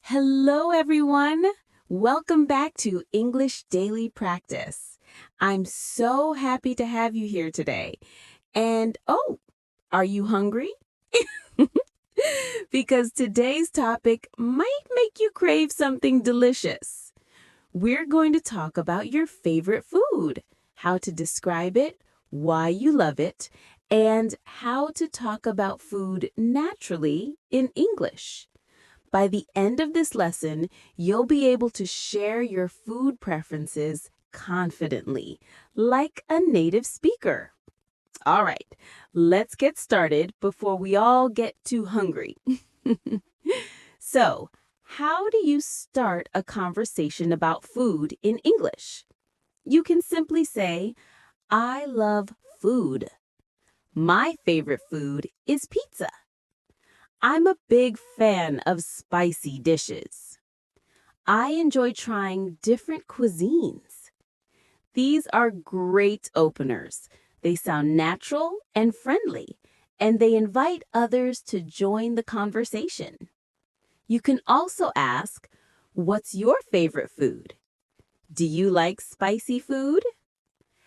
Hello, everyone. Welcome back to English Daily Practice. I'm so happy to have you here today. And are you hungry? Because today's topic might make you crave something delicious. We're going to talk about your favorite food, how to describe it, why you love it, and how to talk about food naturally in English. By the end of this lesson, you'll be able to share your food preferences confidently, like a native speaker. All right, let's get started before we all get too hungry. So, how do you start a conversation about food in English? You can simply say, I love food. My favorite food is pizza. I'm a big fan of spicy dishes. I enjoy trying different cuisines. These are great openers. They sound natural and friendly, and they invite others to join the conversation. You can also ask, what's your favorite food? Do you like spicy food?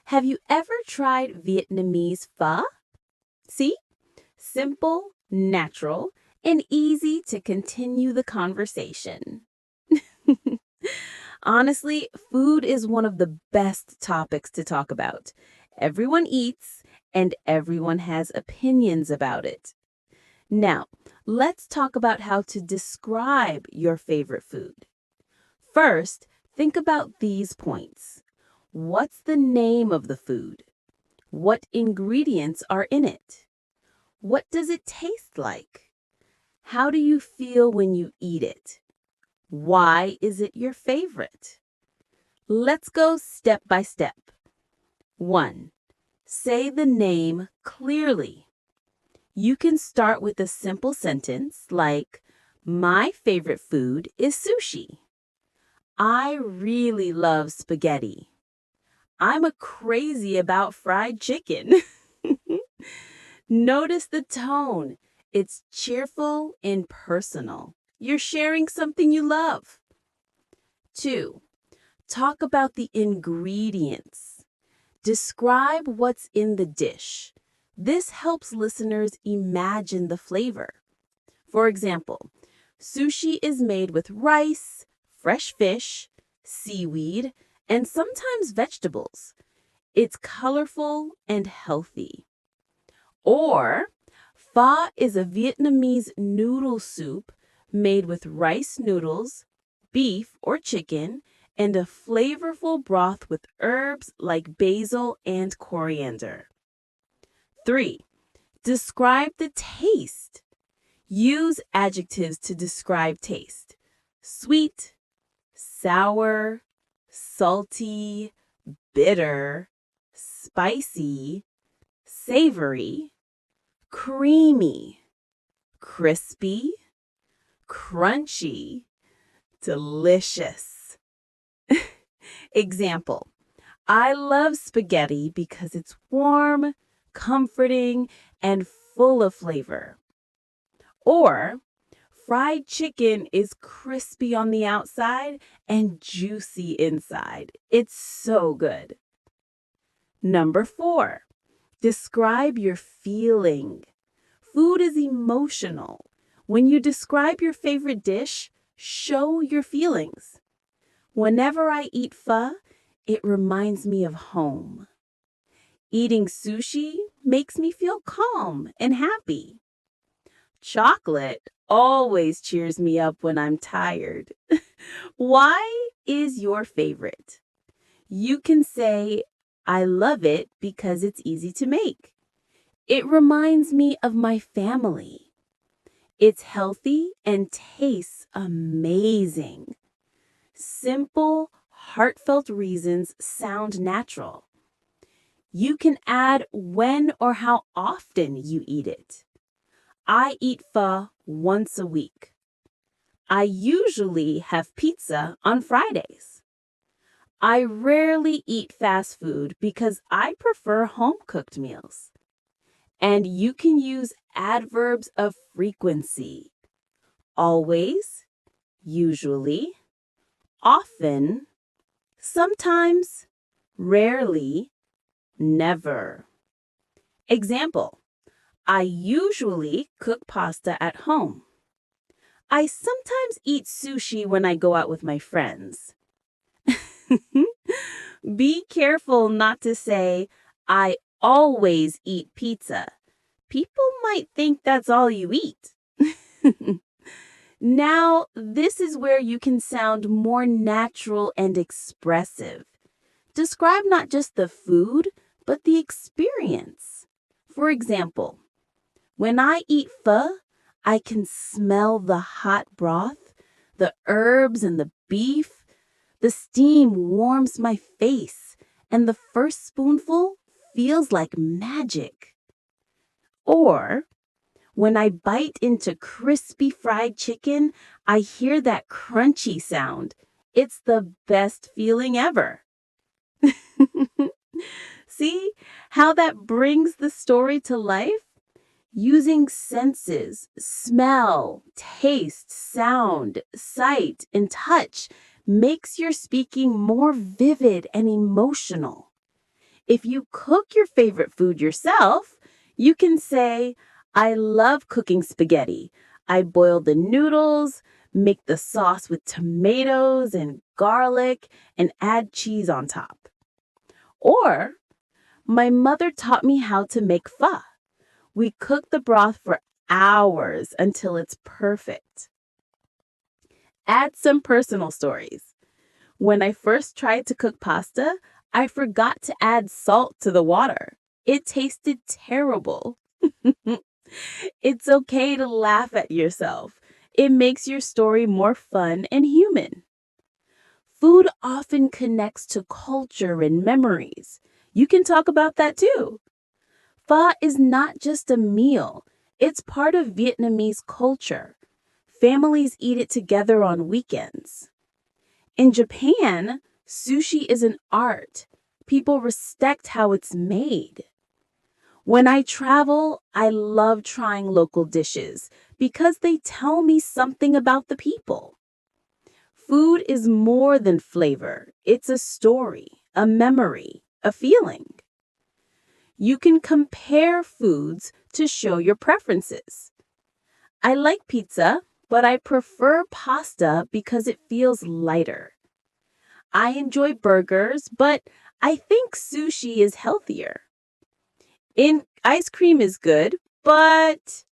Have you ever tried Vietnamese pho? See? Simple, natural, and easy to continue the conversation. Honestly, food is one of the best topics to talk about. Everyone eats, and everyone has opinions about it. Now, let's talk about how to describe your favorite food. First, think about these points. What's the name of the food? What ingredients are in it? What does it taste like? How do you feel when you eat it? Why is it your favorite? Let's go step by step. 1. Say the name clearly. You can start with a simple sentence like, my favorite food is sushi. I really love spaghetti. I'm a crazy about fried chicken. Notice the tone. It's cheerful and personal. You're sharing something you love. 2. Talk about the ingredients. Describe what's in the dish. This helps listeners imagine the flavor. For example, sushi is made with rice, fresh fish, seaweed, and sometimes vegetables. It's colorful and healthy. Or, pho is a Vietnamese noodle soup made with rice noodles, beef or chicken, and a flavorful broth with herbs like basil and coriander. 3. Describe the taste. Use adjectives to describe taste. Sweet, sour, salty, bitter, spicy, savory, creamy, crispy, crunchy, delicious. Example, I love spaghetti because it's warm, comforting, and full of flavor. Or, fried chicken is crispy on the outside and juicy inside. It's so good. Number 4, describe your feeling. Food is emotional. When you describe your favorite dish, show your feelings. Whenever I eat pho, it reminds me of home. Eating sushi makes me feel calm and happy. Chocolate always cheers me up when I'm tired. Why is your favorite? You can say, I love it because it's easy to make. It reminds me of my family. It's healthy and tastes amazing. Simple, heartfelt reasons sound natural. You can add when or how often you eat it. I eat pho once a week. I usually have pizza on Fridays. I rarely eat fast food because I prefer home-cooked meals. And you can use adverbs of frequency. Always, usually, often, sometimes, rarely, never. Example, I usually cook pasta at home. I sometimes eat sushi when I go out with my friends. Be careful not to say, I always eat pizza. People might think that's all you eat. Now, this is where you can sound more natural and expressive. Describe not just the food, but the experience. For example, when I eat pho, I can smell the hot broth, the herbs and the beef. The steam warms my face, and the first spoonful feels like magic. Or, when I bite into crispy fried chicken, I hear that crunchy sound. It's the best feeling ever. See how that brings the story to life? Using senses, smell, taste, sound, sight, and touch makes your speaking more vivid and emotional. If you cook your favorite food yourself, you can say, I love cooking spaghetti. I boil the noodles, make the sauce with tomatoes and garlic, and add cheese on top. Or, my mother taught me how to make pho. We cook the broth for hours until it's perfect. Add some personal stories. When I first tried to cook pasta, I forgot to add salt to the water. It tasted terrible. It's okay to laugh at yourself. It makes your story more fun and human. Food often connects to culture and memories. You can talk about that too. Pho is not just a meal, it's part of Vietnamese culture. Families eat it together on weekends. In Japan, sushi is an art. People respect how it's made. When I travel, I love trying local dishes because they tell me something about the people. Food is more than flavor, it's a story, a memory, a feeling. You can compare foods to show your preferences. I like pizza, but I prefer pasta because it feels lighter. I enjoy burgers, but I think sushi is healthier. In ice cream is good, but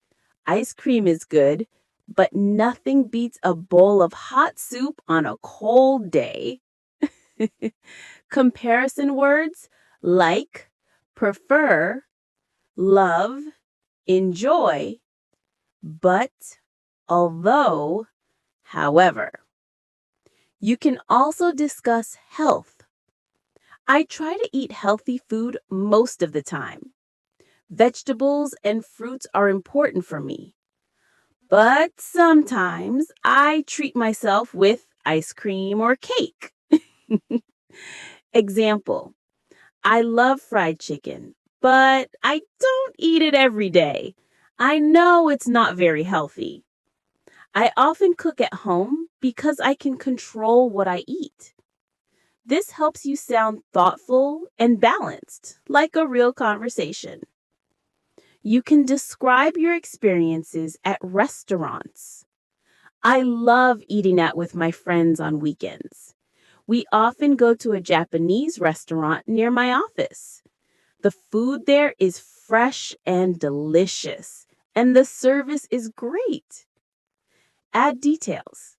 ice cream is good, but nothing beats a bowl of hot soup on a cold day. Comparison words like, prefer, love, enjoy, but, although, however. You can also discuss health. I try to eat healthy food most of the time. Vegetables and fruits are important for me. But sometimes I treat myself with ice cream or cake. Example, I love fried chicken, but I don't eat it every day. I know it's not very healthy. I often cook at home because I can control what I eat. This helps you sound thoughtful and balanced, like a real conversation. You can describe your experiences at restaurants. I love eating out with my friends on weekends. We often go to a Japanese restaurant near my office. The food there is fresh and delicious, and the service is great. Add details.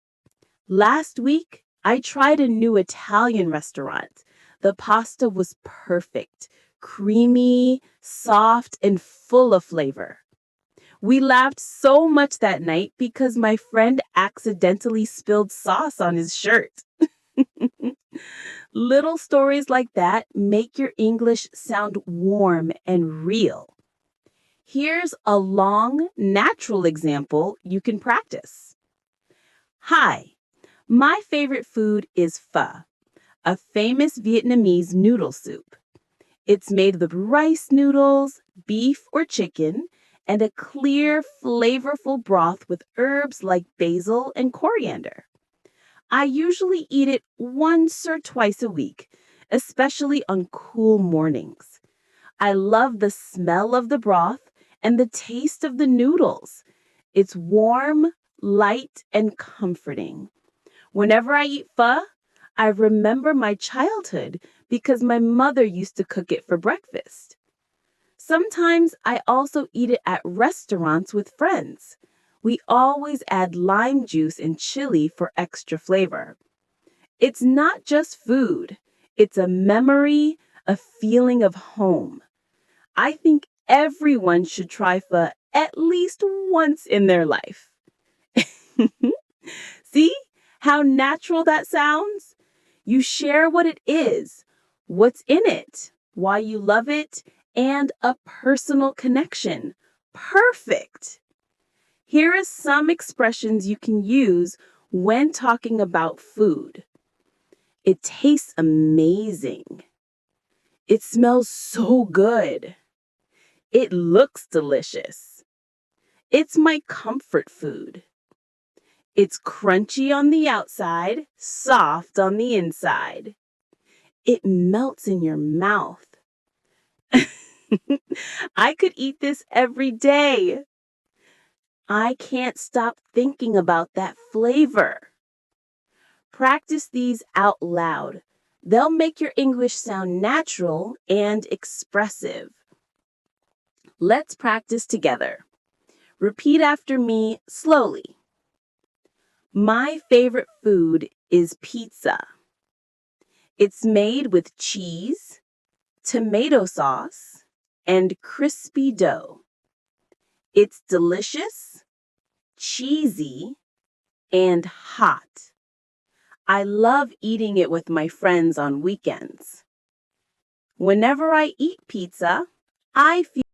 Last week, I tried a new Italian restaurant. The pasta was perfect, creamy, soft, and full of flavor. We laughed so much that night because my friend accidentally spilled sauce on his shirt. Little stories like that make your English sound warm and real. Here's a long, natural example you can practice. Hi, my favorite food is pho, a famous Vietnamese noodle soup. It's made with rice noodles, beef or chicken, and a clear, flavorful broth with herbs like basil and coriander. I usually eat it once or twice a week, especially on cool mornings. I love the smell of the broth and the taste of the noodles. It's warm, light, and comforting. Whenever I eat pho, I remember my childhood because my mother used to cook it for breakfast. Sometimes I also eat it at restaurants with friends. We always add lime juice and chili for extra flavor. It's not just food, it's a memory, a feeling of home. I think everyone should try pho at least once in their life. See how natural that sounds? You share what it is, what's in it, why you love it, and a personal connection. Perfect. Here are some expressions you can use when talking about food. It tastes amazing. It smells so good. It looks delicious. It's my comfort food. It's crunchy on the outside, soft on the inside. It melts in your mouth. I could eat this every day. I can't stop thinking about that flavor. Practice these out loud. They'll make your English sound natural and expressive. Let's practice together. Repeat after me slowly. My favorite food is pizza. It's made with cheese, tomato sauce, and crispy dough. It's delicious, cheesy, and hot. I love eating it with my friends on weekends. Whenever I eat pizza, I feel